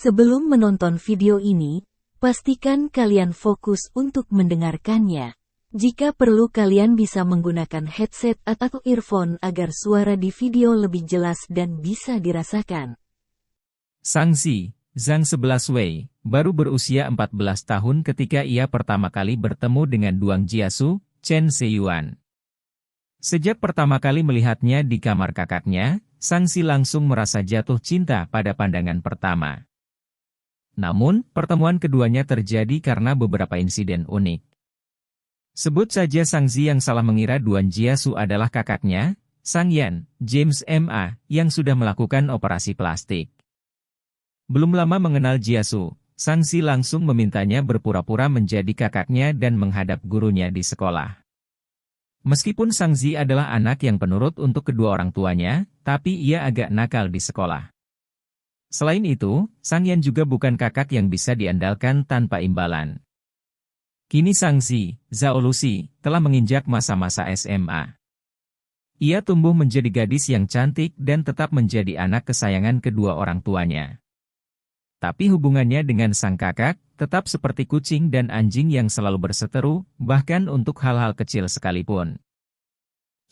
Sebelum menonton video ini, pastikan kalian fokus untuk mendengarkannya. Jika perlu kalian bisa menggunakan headset atau earphone agar suara di video lebih jelas dan bisa dirasakan. Shang-Chi, Zhang 11 Wei, baru berusia 14 tahun ketika ia pertama kali bertemu dengan Duan Jiesu, Chen Siyuan. Sejak pertama kali melihatnya di kamar kakaknya, Shang-Chi langsung merasa jatuh cinta pada pandangan pertama. Namun, pertemuan keduanya terjadi karena beberapa insiden unik. Sebut saja Shang-Chi yang salah mengira Duan Jiesu adalah kakaknya, Shang Yan, James Ma, yang sudah melakukan operasi plastik. Belum lama mengenal Jiesu, Shang-Chi langsung memintanya berpura-pura menjadi kakaknya dan menghadap gurunya di sekolah. Meskipun Shang-Chi adalah anak yang penurut untuk kedua orang tuanya, tapi ia agak nakal di sekolah. Selain itu, Shang Yan juga bukan kakak yang bisa diandalkan tanpa imbalan. Kini Shang-Chi, Zhao Lusi, telah menginjak masa-masa SMA. Ia tumbuh menjadi gadis yang cantik dan tetap menjadi anak kesayangan kedua orang tuanya. Tapi hubungannya dengan sang kakak, tetap seperti kucing dan anjing yang selalu berseteru, bahkan untuk hal-hal kecil sekalipun.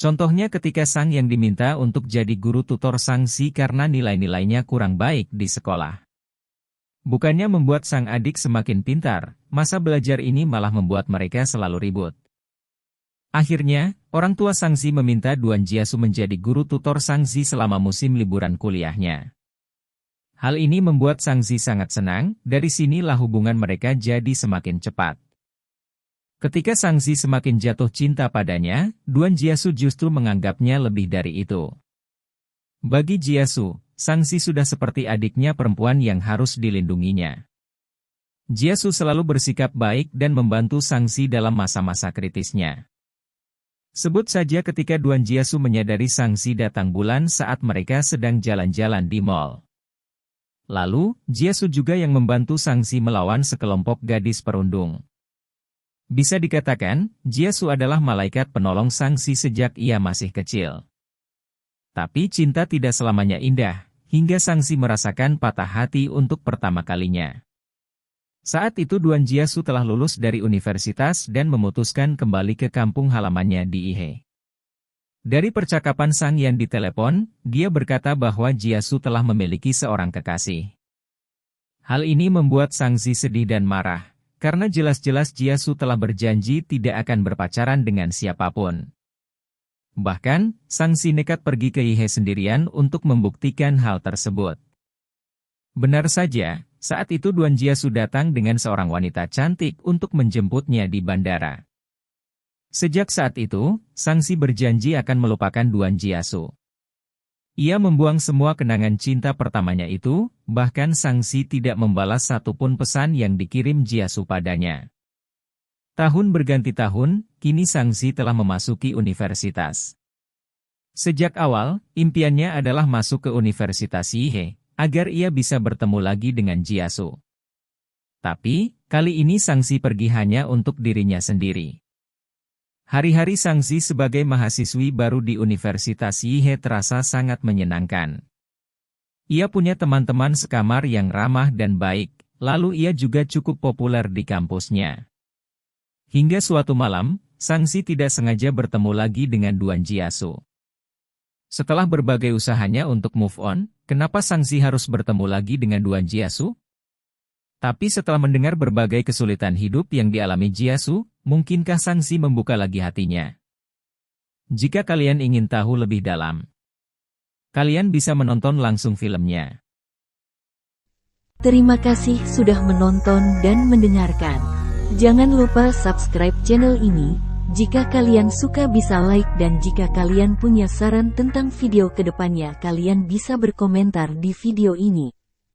Contohnya ketika Shang yang diminta untuk jadi guru tutor Shang-Chi karena nilai-nilainya kurang baik di sekolah. Bukannya membuat sang adik semakin pintar, masa belajar ini malah membuat mereka selalu ribut. Akhirnya, orang tua Shang-Chi meminta Duan Jiesu menjadi guru tutor Shang-Chi selama musim liburan kuliahnya. Hal ini membuat Shang-Chi sangat senang, dari sinilah hubungan mereka jadi semakin cepat. Ketika Shang-Chi semakin jatuh cinta padanya, Duan Jiesu justru menganggapnya lebih dari itu. Bagi Jiesu, Shang-Chi sudah seperti adiknya perempuan yang harus dilindunginya. Jiesu selalu bersikap baik dan membantu Shang-Chi dalam masa-masa kritisnya. Sebut saja ketika Duan Jiesu menyadari Shang-Chi datang bulan saat mereka sedang jalan-jalan di mall. Lalu, Jiesu juga yang membantu Shang-Chi melawan sekelompok gadis perundung. Bisa dikatakan, Jiesu adalah malaikat penolong Shang-Chi sejak ia masih kecil. Tapi cinta tidak selamanya indah, hingga Shang-Chi merasakan patah hati untuk pertama kalinya. Saat itu Duan Jiesu telah lulus dari universitas dan memutuskan kembali ke kampung halamannya di Ihe. Dari percakapan Shang Yan di telepon, dia berkata bahwa Jiesu telah memiliki seorang kekasih. Hal ini membuat Shang-Chi sedih dan marah, karena jelas-jelas Jiesu telah berjanji tidak akan berpacaran dengan siapapun. Bahkan, Shang-Chi nekat pergi ke Ihe sendirian untuk membuktikan hal tersebut. Benar saja, saat itu Duan Jiesu datang dengan seorang wanita cantik untuk menjemputnya di bandara. Sejak saat itu, Shang-Chi berjanji akan melupakan Duan Jiesu. Ia membuang semua kenangan cinta pertamanya itu, bahkan Shang-Chi tidak membalas satupun pesan yang dikirim Jiesu padanya. Tahun berganti tahun, kini Shang-Chi telah memasuki universitas. Sejak awal, impiannya adalah masuk ke Universitas Yihe, agar ia bisa bertemu lagi dengan Jiesu. Tapi, kali ini Shang-Chi pergi hanya untuk dirinya sendiri. Hari-hari Shang-Chi sebagai mahasiswi baru di Universitas Yihe terasa sangat menyenangkan. Ia punya teman-teman sekamar yang ramah dan baik, lalu ia juga cukup populer di kampusnya. Hingga suatu malam, Shang-Chi tidak sengaja bertemu lagi dengan Duan Jiesu. Setelah berbagai usahanya untuk move on, kenapa Shang-Chi harus bertemu lagi dengan Duan Jiesu? Tapi setelah mendengar berbagai kesulitan hidup yang dialami Jiesu, mungkinkah Shang-Chi membuka lagi hatinya? Jika kalian ingin tahu lebih dalam, kalian bisa menonton langsung filmnya. Terima kasih sudah menonton dan mendengarkan. Jangan lupa subscribe channel ini. Jika kalian suka bisa like dan jika kalian punya saran tentang video kedepannya kalian bisa berkomentar di video ini.